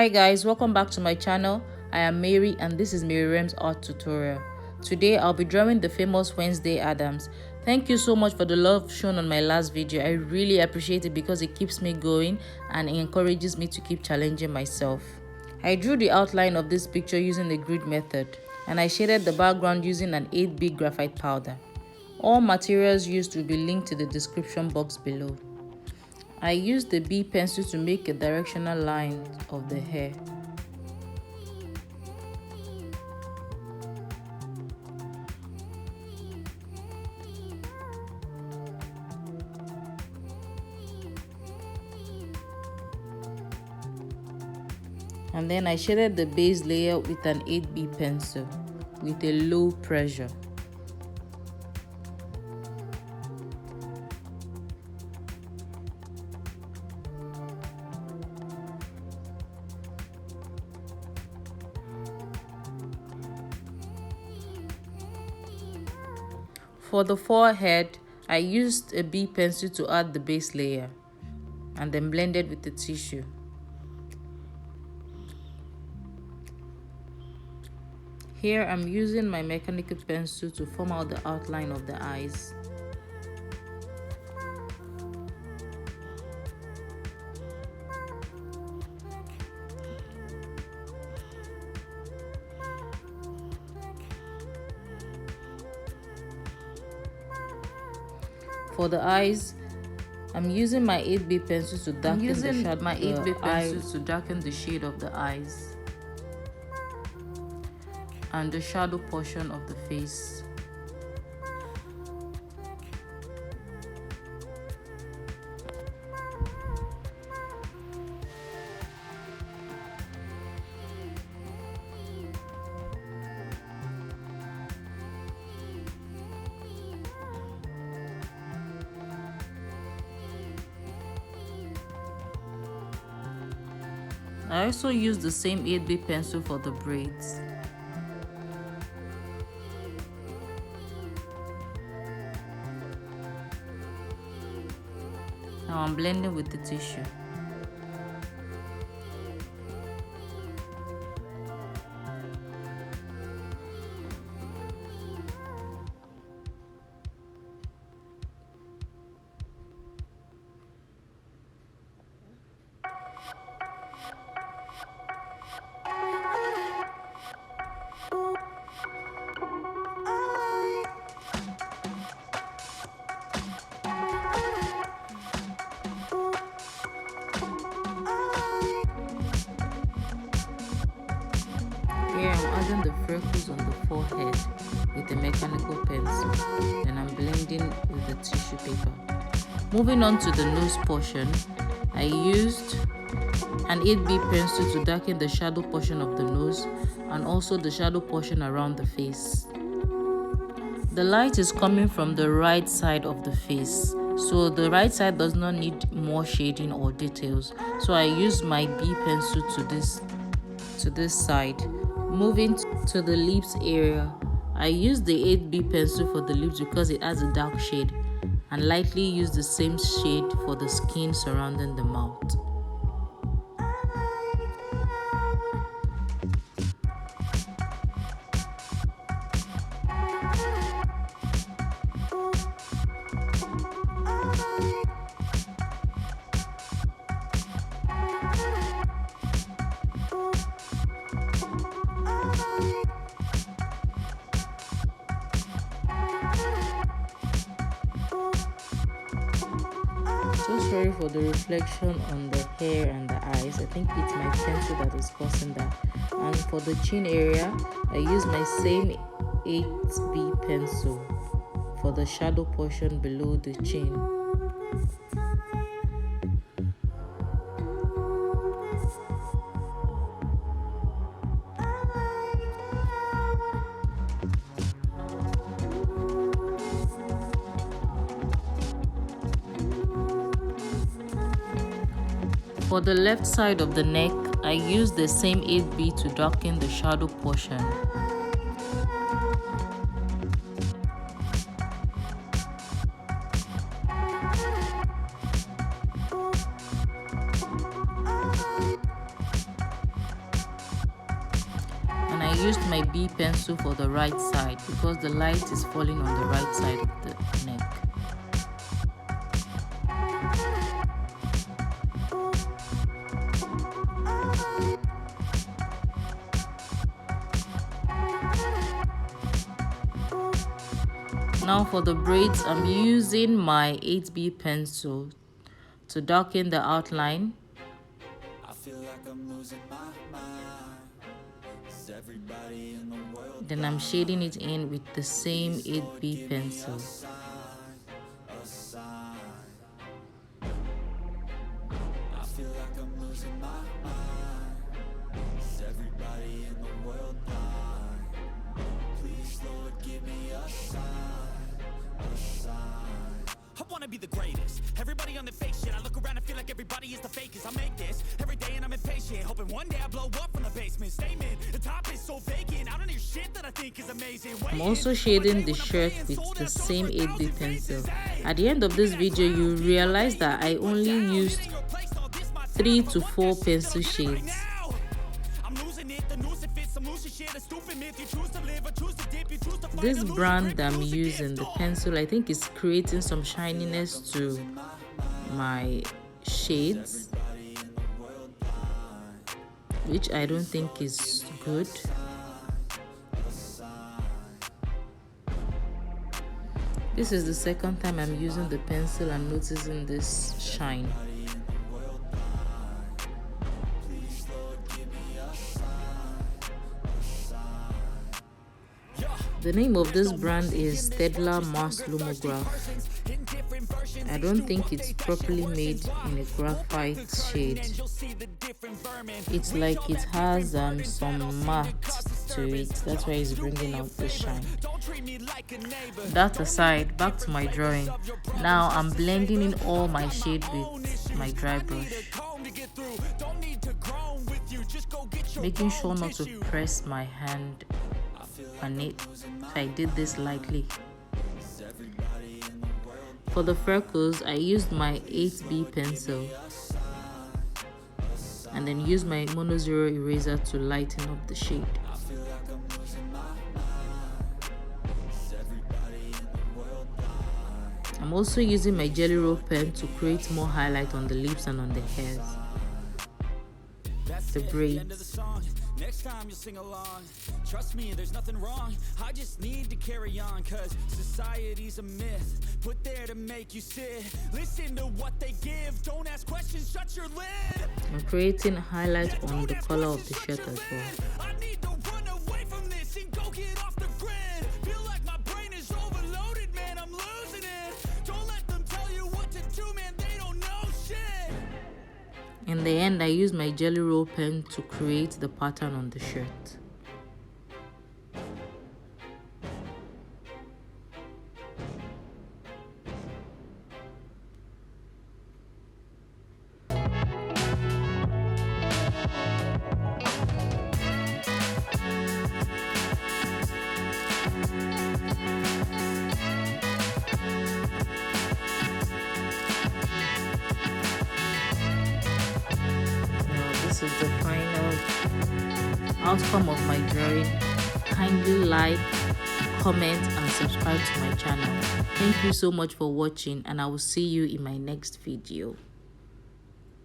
Hi guys, welcome back to my channel. I am Mary and this is Mary Rem's art tutorial. Today I'll be drawing the famous Wednesday Addams. Thank you so much for the love shown on my last video. I really appreciate it because it keeps me going and it encourages me to keep challenging myself. I drew the outline of this picture using the grid method and I shaded the background using an 8B graphite powder. All materials used will be linked to the description box below. I used the B pencil to make a directional line of the hair. And then I shaded the base layer with an 8B pencil with a low pressure. For the forehead, I used a B pencil to add the base layer and then blended with the tissue. Here I'm using my mechanical pencil to form out the outline of the eyes. For the eyes, I'm using my 8B pencil to darken the shade of the eyes and the shadow portion of the face. I also used the same 8B pencil for the braids. Now I'm blending with the tissue. Here I'm adding the freckles on the forehead with a mechanical pencil, and I'm blending with the tissue paper. Moving on to the nose portion, I used an 8B pencil to darken the shadow portion of the nose and also the shadow portion around the face. The light is coming from the right side of the face, so the right side does not need more shading or details. So I used my B pencil to this side. Moving to the lips area, I used the 8B pencil for the lips because it has a dark shade, and lightly used the same shade for the skin surrounding the mouth. So sorry for the reflection on the hair and the eyes. I think it's my pencil that is causing that. And for the chin area, I use my same 8B pencil for the shadow portion below the chin. For the left side of the neck, I used the same 8B to darken the shadow portion. used my B pencil for the right side because the light is falling on the right side of the neck. Now for the braids, I'm using my 8B pencil to darken the outline. Then I'm shading it in with the same 8B pencil. I wanna be the greatest. Everybody on the fake shit. I look around and feel like everybody is the fakest. I make this every day and I'm impatient, hoping one day I blow up from the basement. Statement, the top is so vacant. I don't hear shit that I think is amazing. I'm also shading the shirt with the same 8B pencil. At the end of this video, you realize that I only used 3 to 4 pencil shades. This brand I'm using, the pencil, I think is creating some shininess to my shades, which I don't think is good. This is the second time I'm using the pencil and noticing this shine. The name of this brand is Steadlar Mars Luno Mars. I don't think it's properly made in a graphite shade. It's like it has some matte to it. That's why it's bringing out the shine. That aside, back to my drawing. Now I'm blending in all my shade with my dry brush, making sure not to press my hand on it. So I did this lightly. For the freckles, I used my 8B pencil and then used my Mono Zero eraser to lighten up the shade. I'm also using my Jelly Roll pen to create more highlight on the lips and on the hairs, the braids. Next time you'll sing along. Trust me, there's nothing wrong. I just need to carry on, cause society's a myth put there to make you sit. Listen to what they give. Don't ask questions, shut your lid. I'm creating highlight on the color of the shirt as well. I need to run away from this and go get off the grid. Feel like my brain is overloaded, man, I'm losing it. Don't let them tell you what to do, man, they don't know shit. In the end, I used my Jelly Roll pen to create the pattern on the shirt. This is the final outcome of my drawing. Kindly like, comment and subscribe to my channel. Thank you so much for watching, and I will see you in my next video.